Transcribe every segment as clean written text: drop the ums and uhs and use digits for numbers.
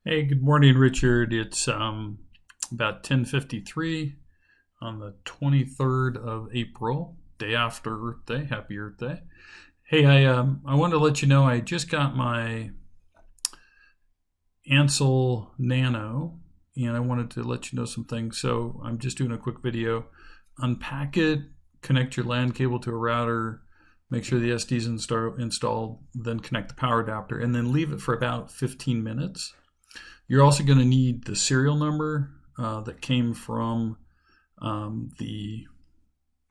Hey, good morning, Richard. It's about 10:53 on the 23rd of April, day after Earth Day. Happy Earth Day. Hey, I wanted to let you know I just got my antsle Nano, and I wanted to let you know some things. So I'm just doing a quick video. Unpack it, connect your LAN cable to a router, make sure the SD is installed, then connect the power adapter, and then leave it for about 15 minutes. You're also going to need the serial number that came from the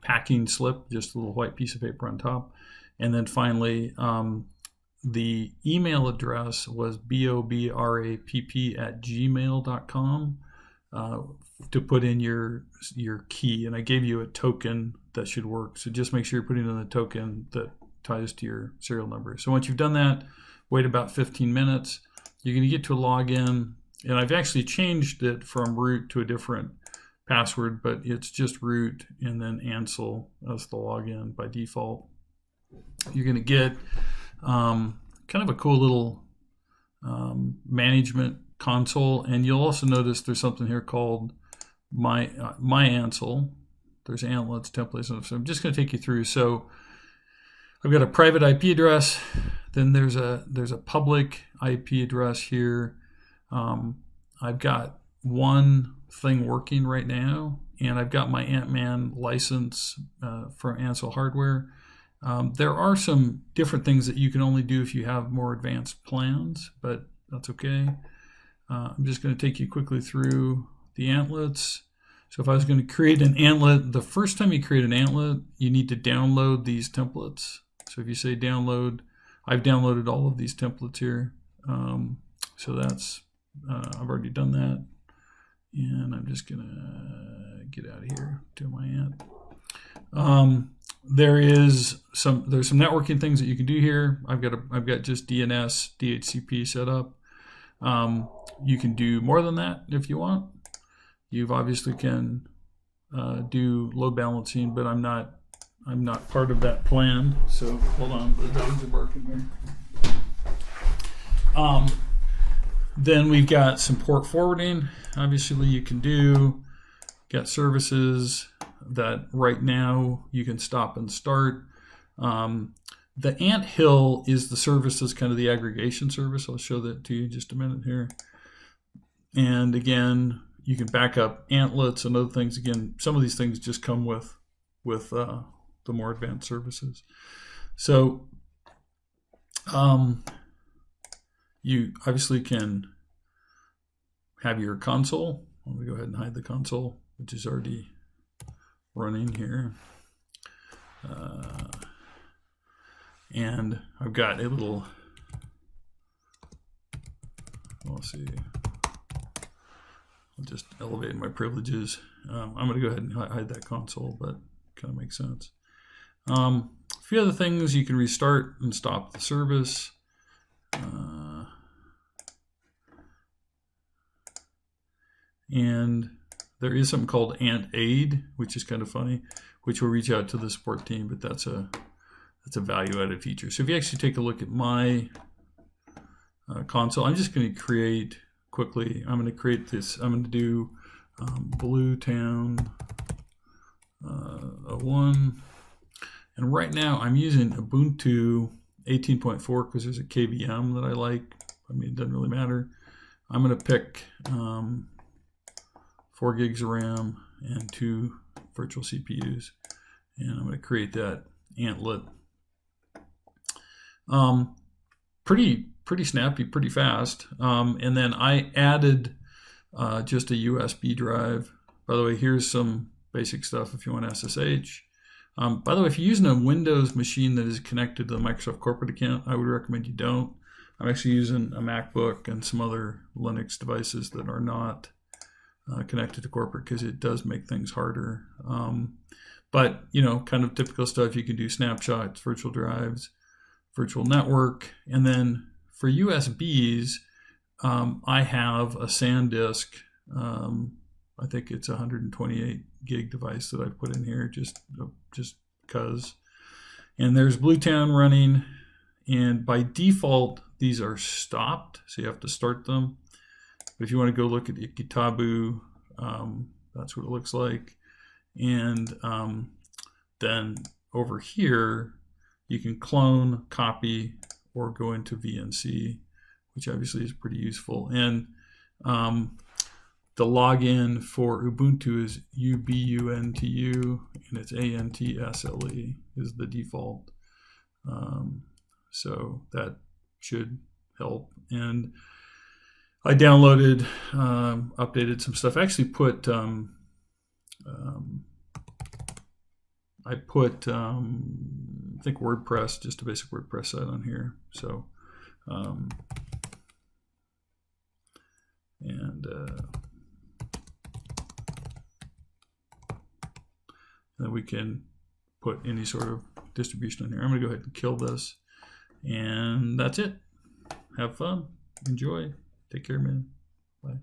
packing slip, just a little white piece of paper on top. And then finally, the email address was bobrapp@gmail.com to put in your key. And I gave you a token that should work. So just make sure you're putting in the token that ties to your serial number. So once you've done that, wait about 15 minutes. You're going to get to a login, and I've actually changed it from root to a different password, but it's just root and then antsle as the login by default. You're going to get kind of a cool little management console, and you'll also notice there's something here called my antsle. There's antlets, templates, and so I'm just going to take you through. So I've got a private IP address. Then there's a public IP address here. I've got one thing working right now, and I've got my Ant-Man license for Ansel hardware. There are some different things that you can only do if you have more advanced plans, but that's okay. I'm just going to take you quickly through the antlets. So if I was going to create an antlet, the first time you create an antlet, you need to download these templates. So if you say download, I've downloaded all of these templates here. So that's, I've already done that. And I'm just gonna get out of here to my ant. There's some networking things that you can do here. I've got just DNS, DHCP set up. You can do more than that if you want. You've obviously can do load balancing, but I'm not part of that plan. So hold on, the dogs are barking here. Then we've got some port forwarding. Obviously you can do. Got services that right now you can stop and start. The Anthill is the service that's kind of the aggregation service. I'll show that to you in just a minute here. And again, you can back up antlets and other things. Again, some of these things just come with the more advanced services. So you obviously can have your console. Let me go ahead and hide the console, which is already running here. And I've got a little, let's see, I'll just elevate my privileges. I'm going to go ahead and hide that console, but kind of makes sense. A few other things, you can restart and stop the service. And there is something called Ant Aid, which is kind of funny, which will reach out to the support team, but that's a value-added feature. So if you actually take a look at my console, I'm just going to create quickly. I'm going to create this. I'm going to do Bluetown 01. And right now I'm using Ubuntu 18.4 because there's a KVM that I like. I mean, it doesn't really matter. I'm going to pick 4 gigs of RAM and 2 virtual CPUs. And I'm going to create that antlet. Pretty snappy, pretty fast. And then I added just a USB drive. By the way, here's some basic stuff if you want SSH. By the way, if you're using a Windows machine that is connected to the Microsoft corporate account, I would recommend you don't. I'm actually using a MacBook and some other Linux devices that are not connected to corporate because it does make things harder. But, you know, kind of typical stuff. You can do snapshots, virtual drives, virtual network. And then for USBs, I have a SanDisk. I think it's a 128 gig device that I put in here just because. And there's Bluetown running. And by default, these are stopped. So you have to start them. But if you want to go look at Ikitabu, that's what it looks like. And then over here, you can clone, copy, or go into VNC, which obviously is pretty useful. And the login for Ubuntu is ubuntu, and it's antsle is the default. So that should help. And I downloaded, updated some stuff. I actually put, I think WordPress, just a basic WordPress site on here. So, then we can put any sort of distribution on here. I'm going to go ahead and kill this. And that's it. Have fun. Enjoy. Take care, man. Bye.